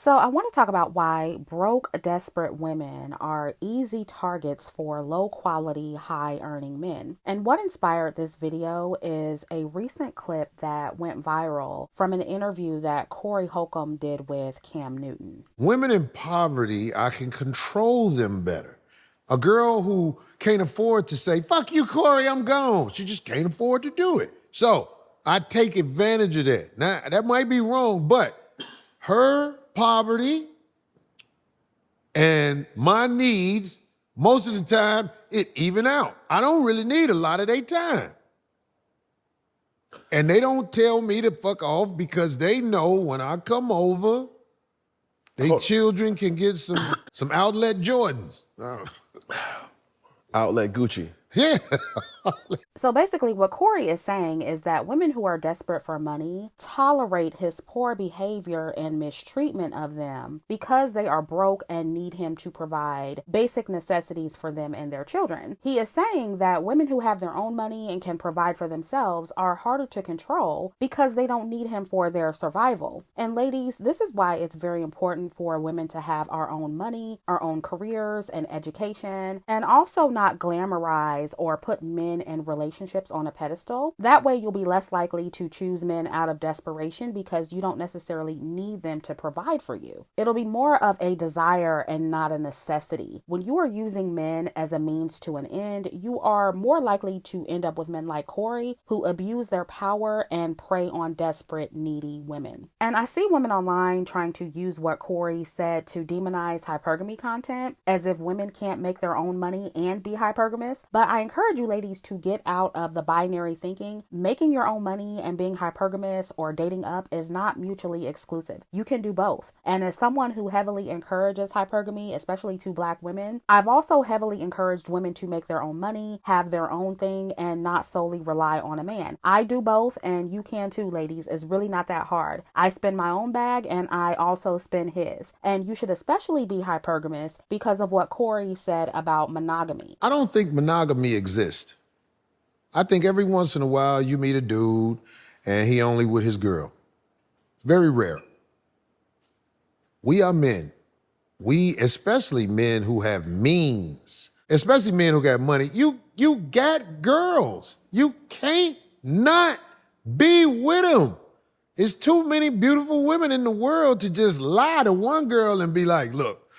So, I want to talk about why broke, desperate women are easy targets for low quality, high earning men. And what inspired this video is a recent clip that went viral from an interview that Corey Holcomb did with Cam Newton. Women in poverty, I can control them better. A girl who can't afford to say, fuck you, Corey, I'm gone. She just can't afford to do it. So I take advantage of that. Now, that might be wrong, but her poverty and my needs, most of the time, it even out. I don't really need a lot of their time. And they don't tell me to fuck off because they know when I come over, they children can get some outlet Jordans. Outlet Gucci. Yeah. So basically, what Corey is saying is that women who are desperate for money tolerate his poor behavior and mistreatment of them because they are broke and need him to provide basic necessities for them and their children. He is saying that women who have their own money and can provide for themselves are harder to control because they don't need him for their survival. And ladies, this is why it's very important for women to have our own money, our own careers and education, and also not glamorize or put men and relationships on a pedestal. That way you'll be less likely to choose men out of desperation because you don't necessarily need them to provide for you. It'll be more of a desire and not a necessity. When you are using men as a means to an end, you are more likely to end up with men like Corey who abuse their power and prey on desperate, needy women. And I see women online trying to use what Corey said to demonize hypergamy content as if women can't make their own money and be hypergamous. But I encourage you ladies to get out of the binary thinking. Making your own money and being hypergamous or dating up is not mutually exclusive. You can do both. And as someone who heavily encourages hypergamy, especially to Black women, I've also heavily encouraged women to make their own money, have their own thing, and not solely rely on a man. I do both, and you can too, ladies. It's really not that hard. I spend my own bag, and I also spend his. And you should especially be hypergamous because of what Corey said about monogamy. I don't think monogamy exists. I think every once in a while you meet a dude and he only with his girl. It's very rare. We are men. We, especially men who have means, especially men who got money, you got girls. You can't not be with them. There's too many beautiful women in the world to just lie to one girl and be like, look,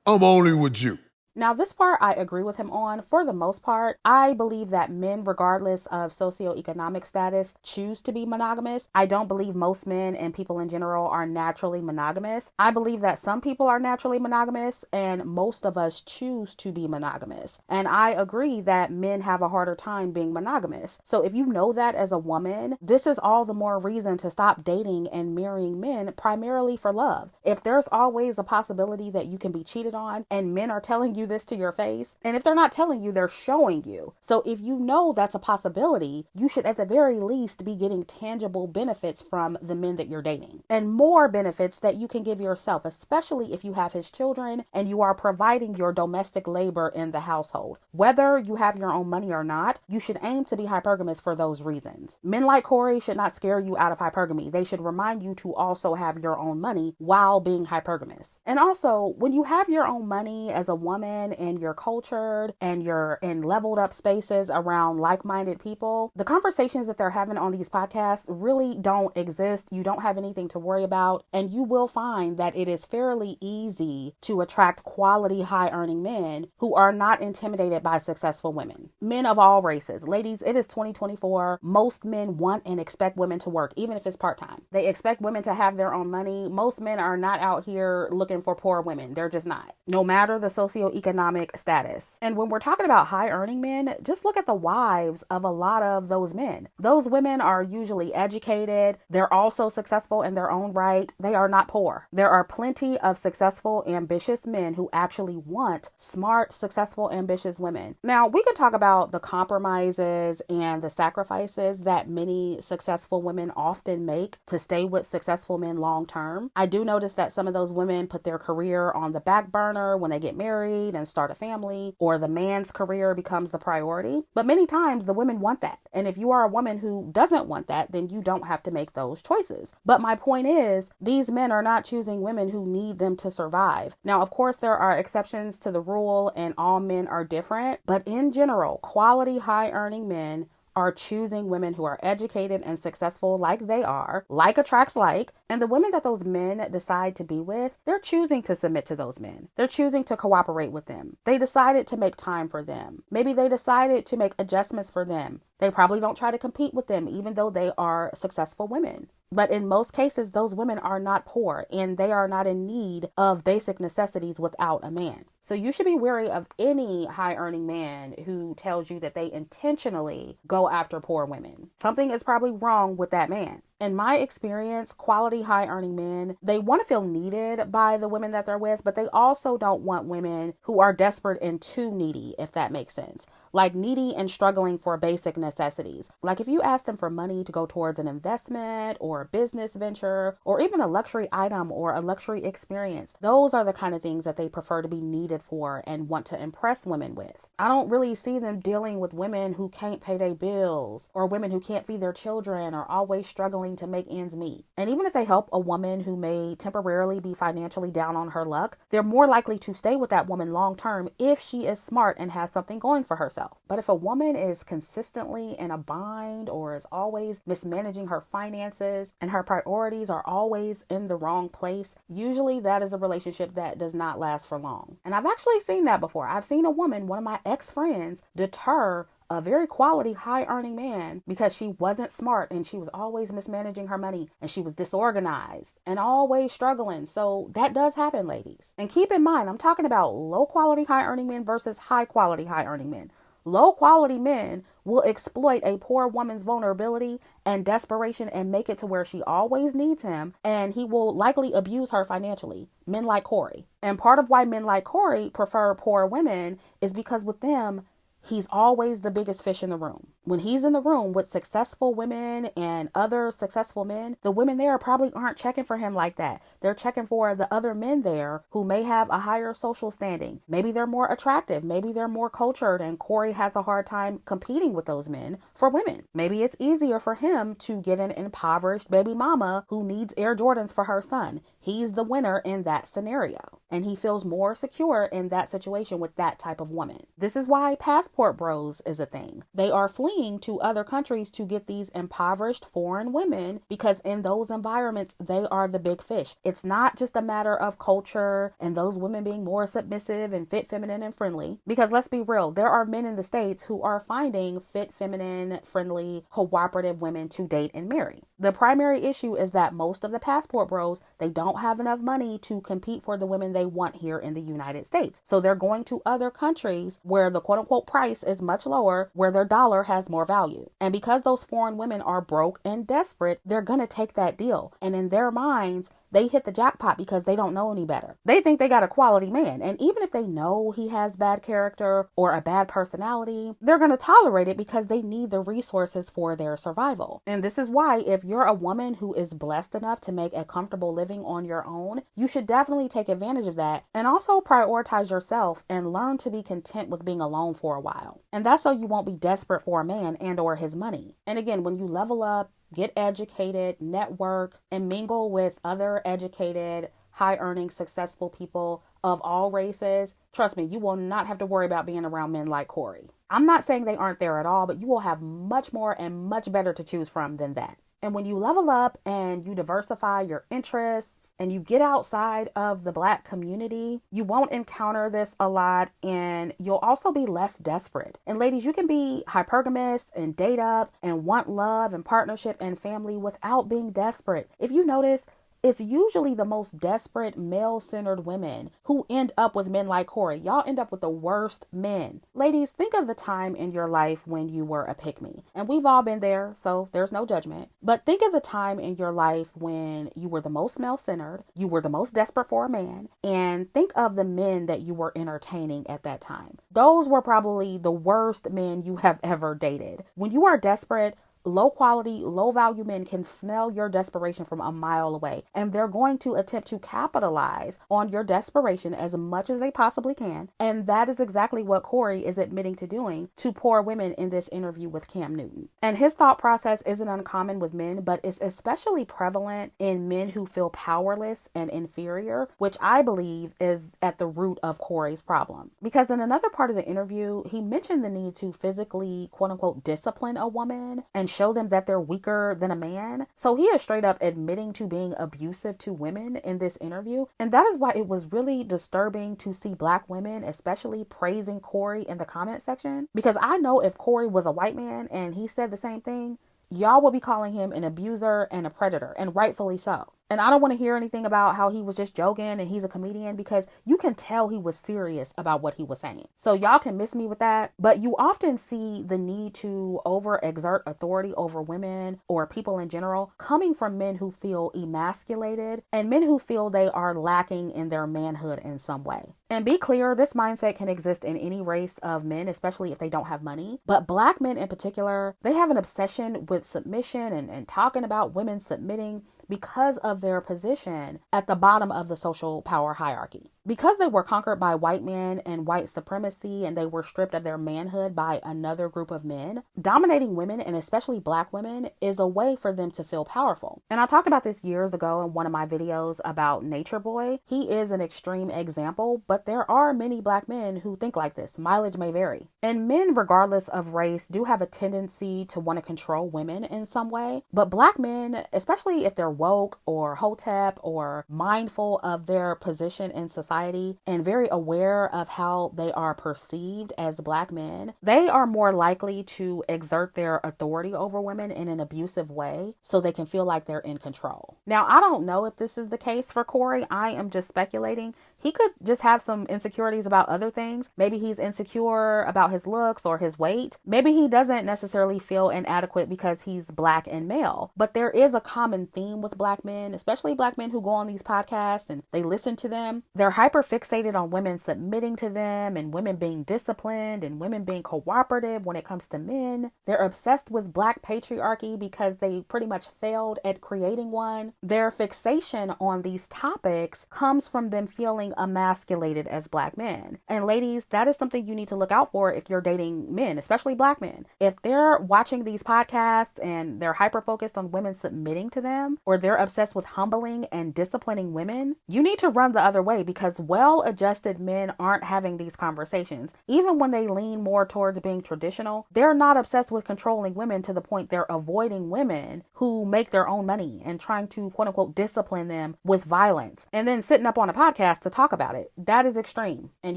I'm only with you. Now, this part I agree with him on. For the most part, I believe that men, regardless of socioeconomic status, choose to be monogamous. I don't believe most men and people in general are naturally monogamous. I believe that some people are naturally monogamous and most of us choose to be monogamous. And I agree that men have a harder time being monogamous. So if you know that as a woman, this is all the more reason to stop dating and marrying men primarily for love. If there's always a possibility that you can be cheated on and men are telling you this to your face, and if they're not telling you, they're showing you. So if you know that's a possibility, you should at the very least be getting tangible benefits from the men that you're dating, and more benefits that you can give yourself, especially if you have his children and you are providing your domestic labor in the household. Whether you have your own money or not, you should aim to be hypergamous for those reasons. Men like Corey should not scare you out of hypergamy. They should remind you to also have your own money while being hypergamous. And also, when you have your own money as a woman and you're cultured and you're in leveled up spaces around like-minded people, the conversations that they're having on these podcasts really don't exist. You don't have anything to worry about, and you will find that it is fairly easy to attract quality high-earning men who are not intimidated by successful women. Men of all races. Ladies, it is 2024. Most men want and expect women to work, even if it's part-time. They expect women to have their own money. Most men are not out here looking for poor women. They're just not. No matter the socioeconomic status. And when we're talking about high earning men, just look at the wives of a lot of those men. Those women are usually educated. They're also successful in their own right. They are not poor. There are plenty of successful, ambitious men who actually want smart, successful, ambitious women. Now, we could talk about the compromises and the sacrifices that many successful women often make to stay with successful men long term. I do notice that some of those women put their career on the back burner when they get married. married and start a family, or the man's career becomes the priority. But many times the women want that. And if you are a woman who doesn't want that, then you don't have to make those choices. But my point is, these men are not choosing women who need them to survive. Now, of course, there are exceptions to the rule and all men are different. But in general, quality, high earning men are choosing women who are educated and successful like they are, like attracts like, and the women that those men decide to be with, they're choosing to submit to those men. They're choosing to cooperate with them. They decided to make time for them. Maybe they decided to make adjustments for them. They probably don't try to compete with them, even though they are successful women. But in most cases, those women are not poor and they are not in need of basic necessities without a man. So you should be wary of any high earning man who tells you that they intentionally go after poor women. Something is probably wrong with that man. In my experience, quality high earning men, they want to feel needed by the women that they're with, but they also don't want women who are desperate and too needy, if that makes sense. Like needy and struggling for basic necessities. Like if you ask them for money to go towards an investment or a business venture or even a luxury item or a luxury experience, those are the kind of things that they prefer to be needed for and want to impress women with. I don't really see them dealing with women who can't pay their bills or women who can't feed their children or always struggling to make ends meet. And even if they help a woman who may temporarily be financially down on her luck, they're more likely to stay with that woman long term if she is smart and has something going for herself. But if a woman is consistently in a bind or is always mismanaging her finances and her priorities are always in the wrong place, usually that is a relationship that does not last for long. And I've actually seen that before. I've seen a woman, one of my ex-friends, deter a very quality, high earning man because she wasn't smart and she was always mismanaging her money and she was disorganized and always struggling. So that does happen, ladies. And keep in mind, I'm talking about low quality, high earning men versus high quality, high earning men. Low quality men will exploit a poor woman's vulnerability and desperation and make it to where she always needs him, and he will likely abuse her financially. Men like Corey. And part of why men like Corey prefer poor women is because with them, he's always the biggest fish in the room. When he's in the room with successful women and other successful men, the women there probably aren't checking for him like that. They're checking for the other men there who may have a higher social standing. Maybe they're more attractive. Maybe they're more cultured, and Corey has a hard time competing with those men for women. Maybe it's easier for him to get an impoverished baby mama who needs Air Jordans for her son. He's the winner in that scenario, and he feels more secure in that situation with that type of woman. This is why passport bros is a thing. They are fleeing to other countries to get these impoverished foreign women because in those environments, they are the big fish. It's not just a matter of culture and those women being more submissive and fit, feminine, and friendly. Because let's be real, there are men in the States who are finding fit, feminine, friendly, cooperative women to date and marry. The primary issue is that most of the passport bros, they don't have enough money to compete for the women they want here in the United States. So they're going to other countries where the quote unquote price is much lower, where their dollar has more value. And because those foreign women are broke and desperate, they're going to take that deal. And in their minds, they hit the jackpot because they don't know any better. They think they got a quality man. And even if they know he has bad character or a bad personality, they're going to tolerate it because they need the resources for their survival. And this is why if you're a woman who is blessed enough to make a comfortable living on your own, you should definitely take advantage of that and also prioritize yourself and learn to be content with being alone for a while. And that's so you won't be desperate for a man and or his money. And again, when you level up, get educated, network, and mingle with other educated, high-earning, successful people of all races, trust me, you will not have to worry about being around men like Corey. I'm not saying they aren't there at all, but you will have much more and much better to choose from than that. And when you level up and you diversify your interests and you get outside of the Black community, you won't encounter this a lot and you'll also be less desperate. And ladies, you can be hypergamous and date up and want love and partnership and family without being desperate. If you notice, it's usually the most desperate male-centered women who end up with men like Corey. Y'all end up with the worst men. Ladies, think of the time in your life when you were a pick-me. And we've all been there, so there's no judgment. But think of the time in your life when you were the most male-centered, you were the most desperate for a man, and think of the men that you were entertaining at that time. Those were probably the worst men you have ever dated. When you are desperate, low quality, low value men can smell your desperation from a mile away, and they're going to attempt to capitalize on your desperation as much as they possibly can. And that is exactly what Corey is admitting to doing to poor women in this interview with Cam Newton. And his thought process isn't uncommon with men, but it's especially prevalent in men who feel powerless and inferior, which I believe is at the root of Corey's problem. Because in another part of the interview, he mentioned the need to physically, quote unquote, discipline a woman and show them that they're weaker than a man. So he is straight up admitting to being abusive to women in this interview. And that is why it was really disturbing to see Black women, especially praising Corey in the comment section. Because I know if Corey was a white man and he said the same thing, y'all will be calling him an abuser and a predator, and rightfully so. And I don't want to hear anything about how he was just joking and he's a comedian, because you can tell he was serious about what he was saying. So y'all can miss me with that. But you often see the need to overexert authority over women or people in general coming from men who feel emasculated and men who feel they are lacking in their manhood in some way. And be clear, this mindset can exist in any race of men, especially if they don't have money. But Black men in particular, they have an obsession with submission and talking about women submitting because of their position at the bottom of the social power hierarchy. Because they were conquered by white men and white supremacy, and they were stripped of their manhood by another group of men, dominating women, and especially Black women, is a way for them to feel powerful. And I talked about this years ago in one of my videos about Nature Boy. He is an extreme example, but there are many Black men who think like this. Mileage may vary. And men, regardless of race, do have a tendency to want to control women in some way. But Black men, especially if they're woke or hotep or mindful of their position in society, and very aware of how they are perceived as Black men, they are more likely to exert their authority over women in an abusive way so they can feel like they're in control. Now, I don't know if this is the case for Corey. I am just speculating. He could just have some insecurities about other things. Maybe he's insecure about his looks or his weight. Maybe he doesn't necessarily feel inadequate because he's Black and male. But there is a common theme with Black men, especially Black men who go on these podcasts and they listen to them. They're hyper fixated on women submitting to them and women being disciplined and women being cooperative when it comes to men. They're obsessed with Black patriarchy because they pretty much failed at creating one. Their fixation on these topics comes from them feeling emasculated as Black men. And ladies, that is something you need to look out for if you're dating men, especially Black men. If they're watching these podcasts and they're hyper focused on women submitting to them, or they're obsessed with humbling and disciplining women, you need to run the other way, because well-adjusted men aren't having these conversations. Even when they lean more towards being traditional, they're not obsessed with controlling women to the point they're avoiding women who make their own money and trying to, quote unquote, discipline them with violence and then sitting up on a podcast to talk about it. That is extreme. And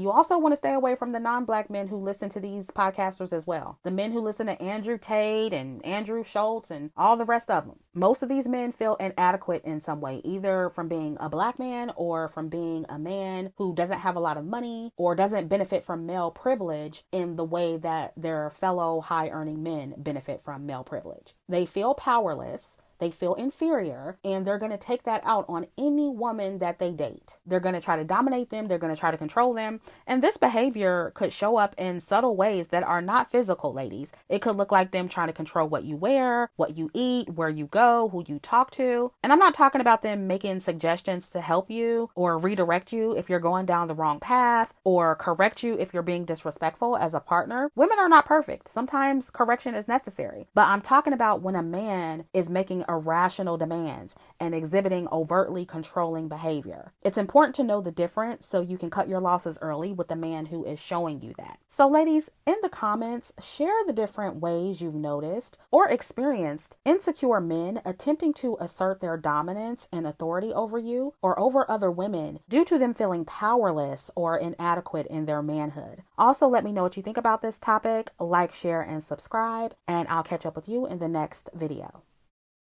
you also want to stay away from the non-Black men who listen to these podcasters as well. The men who listen to Andrew Tate and Andrew Schultz and all the rest of them. Most of these men feel inadequate in some way, either from being a Black man or from being a man who doesn't have a lot of money or doesn't benefit from male privilege in the way that their fellow high-earning men benefit from male privilege. They feel powerless. They feel inferior, and they're going to take that out on any woman that they date. They're going to try to dominate them. They're going to try to control them. And this behavior could show up in subtle ways that are not physical, ladies. It could look like them trying to control what you wear, what you eat, where you go, who you talk to. And I'm not talking about them making suggestions to help you or redirect you if you're going down the wrong path, or correct you if you're being disrespectful as a partner. Women are not perfect. Sometimes correction is necessary. But I'm talking about when a man is making irrational demands and exhibiting overtly controlling behavior. It's important to know the difference so you can cut your losses early with the man who is showing you that. So ladies, in the comments, share the different ways you've noticed or experienced insecure men attempting to assert their dominance and authority over you or over other women due to them feeling powerless or inadequate in their manhood. Also, let me know what you think about this topic. Like, share, and subscribe, and I'll catch up with you in the next video.